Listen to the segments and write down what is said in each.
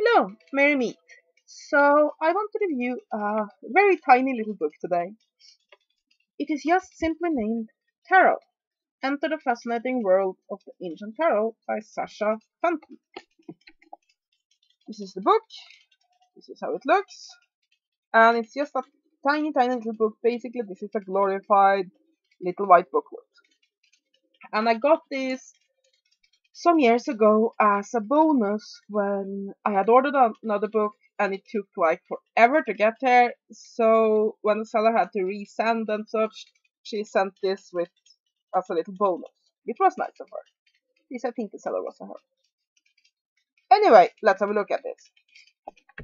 Hello, Merry Meet. So, I want to review a very tiny little book today. It is just simply named Tarot. Enter the Fascinating World of the Ancient Tarot by Sasha Fenton. This is the book. This is how it looks. And it's just a tiny little book. Basically, this is a glorified little white booklet. And I got this some years ago as a bonus when I had ordered another book and it took like forever to get there. So when the seller had to resend and such, she sent this with as a little bonus. It was nice of her. At least I think the seller was a her. Anyway, let's have a look at this.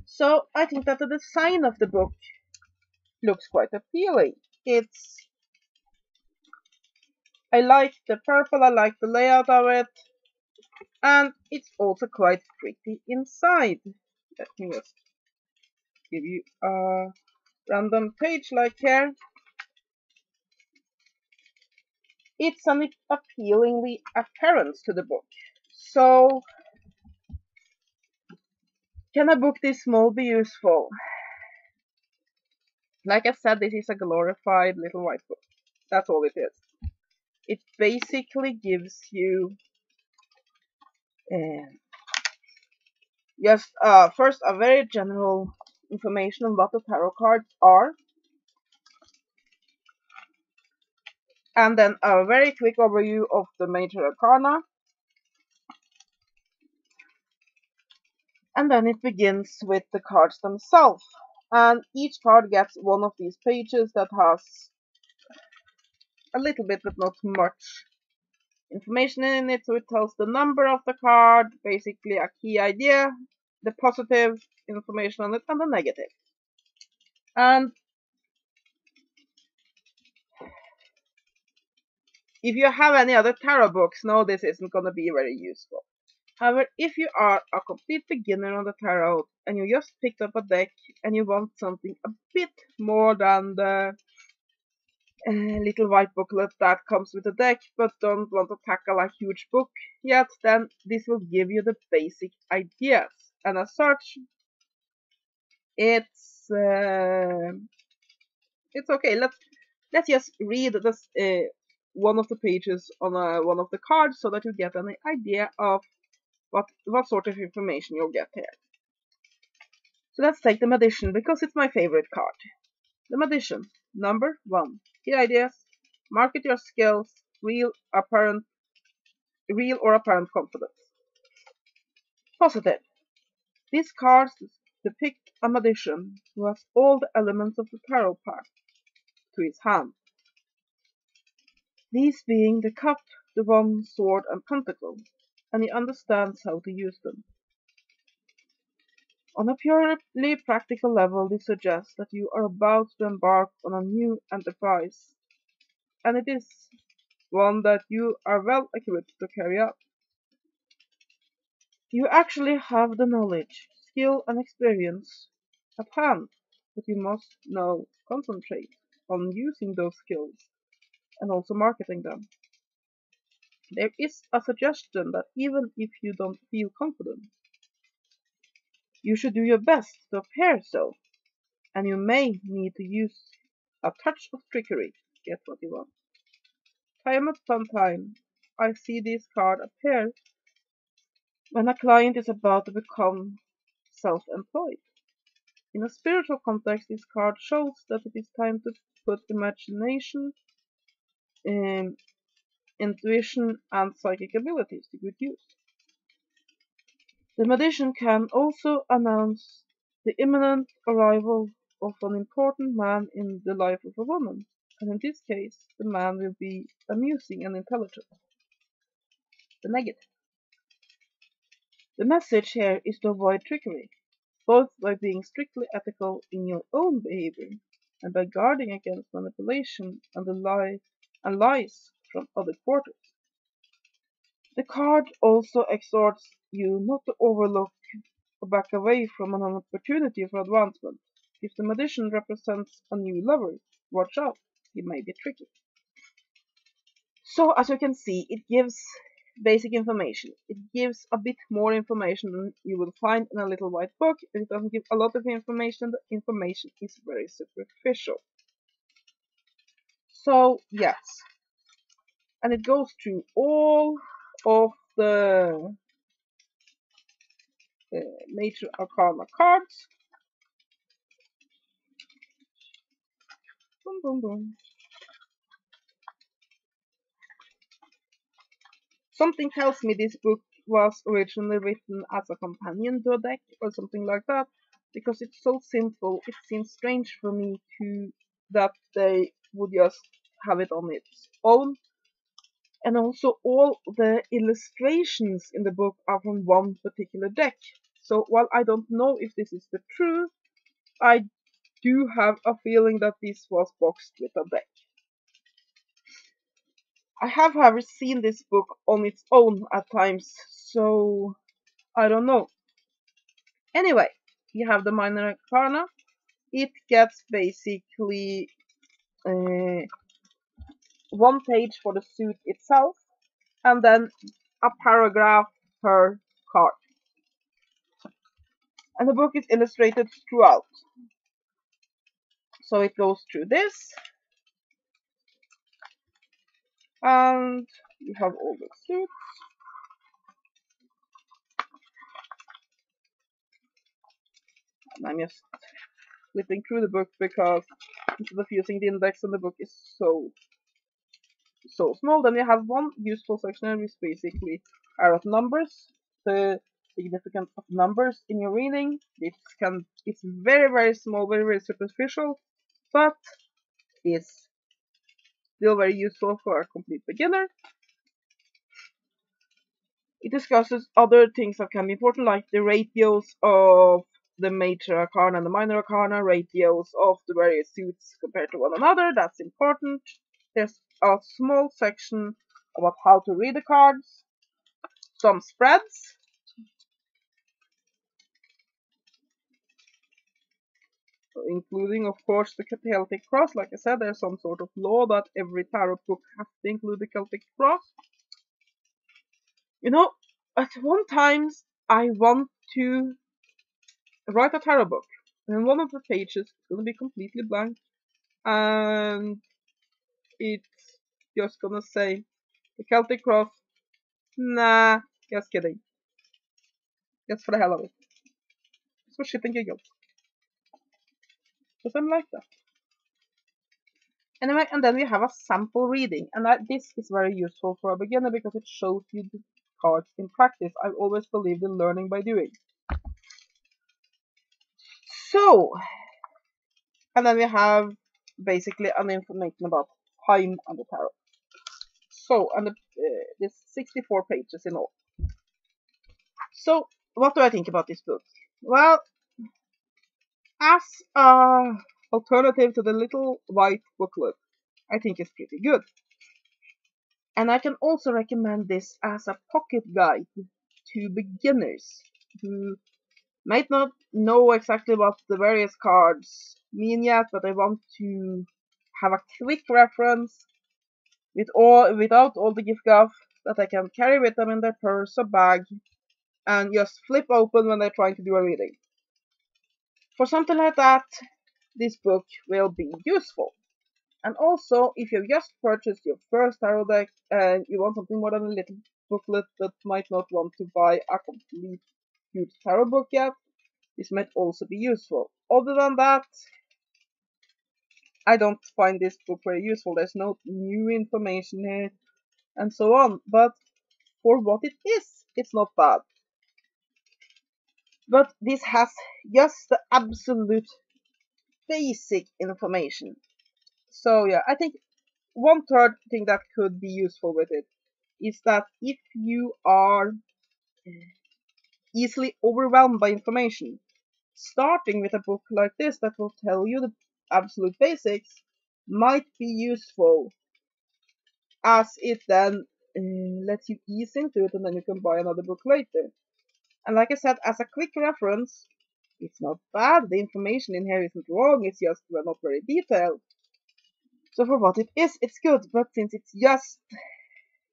So I think that the design of the book looks quite appealing. I like the purple, I like the layout of it. And it's also quite pretty inside. Let me just give you a random page like here. It's an appealingly appearance to the book. So, can a book this small be useful? Like I said, this is a glorified little white book. That's all it is. It basically gives you just first a very general information on what the tarot cards are, and then a very quick overview of the major arcana, and then it begins with the cards themselves. And each card gets one of these pages that has a little bit but not much information in it. So it tells the number of the card, basically a key idea, the positive information on it, and the negative. And if you have any other tarot books, no, this isn't going to be very useful. However, if you are a complete beginner on the tarot and you just picked up a deck and you want something a bit more than the little white booklet that comes with the deck but don't want to tackle a huge book yet, then this will give you the basic ideas. And as such, it's okay. Let's just read this one of the pages on one of the cards so that you get an idea of what sort of information you'll get here. So let's take the Magician, because it's my favorite card. The Magician, number 1. Key ideas: market your skills, real or apparent confidence. Positive. These cards depict a magician who has all the elements of the tarot pack to his hand. These being the cup, the wand, sword, and pentacle, and he understands how to use them. On a purely practical level, this suggests that you are about to embark on a new enterprise, and it is one that you are well equipped to carry out. You actually have the knowledge, skill, and experience at hand, but you must now concentrate on using those skills and also marketing them. There is a suggestion that even if you don't feel confident, you should do your best to appear so, and you may need to use a touch of trickery to get what you want. Time upon time, I see this card appear when a client is about to become self-employed. In a spiritual context, this card shows that it is time to put imagination, intuition, and psychic abilities to good use. The Magician can also announce the imminent arrival of an important man in the life of a woman, and in this case, the man will be amusing and intelligent. The negative. The message here is to avoid trickery, both by being strictly ethical in your own behavior and by guarding against manipulation and lies from other quarters. The card also exhorts you not to overlook or back away from an opportunity for advancement. If the Magician represents a new lover, watch out, he may be tricky. So, as you can see, it gives basic information. It gives a bit more information than you would find in a little white book, but it doesn't give a lot of information. The information is very superficial. So, yes. And it goes through all of the major arcana cards. Boom, boom, boom. Something tells me this book was originally written as a companion to a deck or something like that, because it's so simple. It seems strange for me to that they would just have it on its own. And also all the illustrations in the book are from one particular deck. So while I don't know if this is the truth, I do have a feeling that this was boxed with a deck. I have, however, seen this book on its own at times, so I don't know. Anyway, you have the minor arcana. It gets basically one page for the suit itself, and then a paragraph per card. And the book is illustrated throughout. So it goes through this, and you have all the suits. And I'm just flipping through the book because instead of using the index on the book is so small. Then you have one useful section which basically are of numbers, the significance of numbers in your reading. It's very small, very superficial, but is still very useful for a complete beginner. It discusses other things that can be important, like the ratios of the major arcana and the minor arcana, ratios of the various suits compared to one another. That's important. There's a small section about how to read the cards, some spreads, including, of course, the Celtic cross. Like I said, there's some sort of law that every tarot book has to include the Celtic cross. You know, at one time I want to write a tarot book, and one of the pages is going to be completely blank, and it's just gonna say the Celtic cross. Nah, just kidding. Just for the hell of it. It's for shit and giggles. Because I'm like that. Anyway, and then we have a sample reading, and this is very useful for a beginner because it shows you the cards in practice. I've always believed in learning by doing. So, and then we have basically an information about time and the tarot. So, and there's 64 pages in all. So, what do I think about this book? Well, as a alternative to the little white booklet, I think it's pretty good. And I can also recommend this as a pocket guide to beginners who might not know exactly what the various cards mean yet, but I want to have a quick reference without all the gift guff that I can carry with them in their purse or bag and just flip open when they're trying to do a reading. For something like that, this book will be useful. And also, if you've just purchased your first tarot deck and you want something more than a little booklet but might not want to buy a complete huge tarot book yet, this might also be useful. Other than that, I don't find this book very useful. There's no new information here and so on. But for what it is, it's not bad. But this has just the absolute basic information. So yeah, I think one third thing that could be useful with it is that if you are easily overwhelmed by information, starting with a book like this that will tell you the absolute basics might be useful, as it then lets you ease into it and then you can buy another book later. And like I said, as a quick reference, it's not bad. The information in here isn't wrong, it's just not very detailed. So for what it is, it's good, but since it's just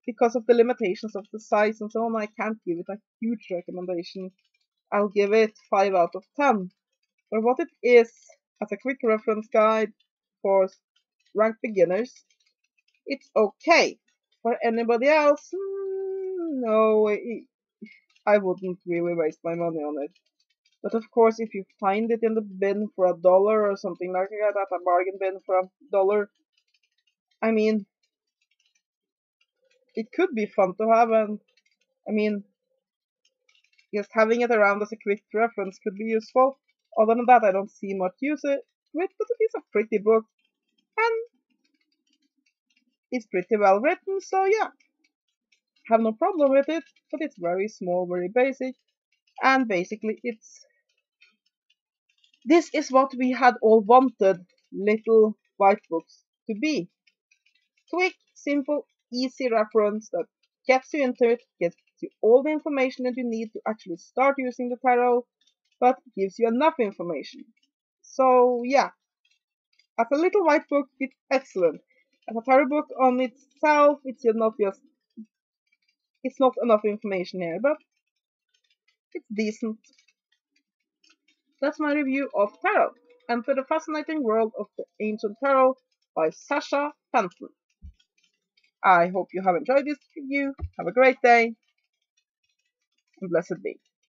because of the limitations of the size and so on, I can't give it a huge recommendation. I'll give it 5 out of 10. For what it is, as a quick reference guide for ranked beginners, it's okay. For anybody else, no, I wouldn't really waste my money on it. But of course, if you find it in the bin for $1 or something like that, a bargain bin for $1, I mean, it could be fun to have, and I mean, just having it around as a quick reference could be useful. Other than that, I don't see much use it with, but it is a pretty book, and it's pretty well written, so yeah, have no problem with it, but it's very small, very basic, and basically this is what we had all wanted little white books to be. Quick, simple, easy reference that gets you into it, gets you all the information that you need to actually start using the tarot, but gives you enough information. So yeah, as a little white book, it's excellent. As a tarot book on itself, it's not enough information here, but it's decent. That's my review of tarot. Enter the fascinating world of the ancient tarot by Sasha Fenton. I hope you have enjoyed this review. Have a great day, and blessed be.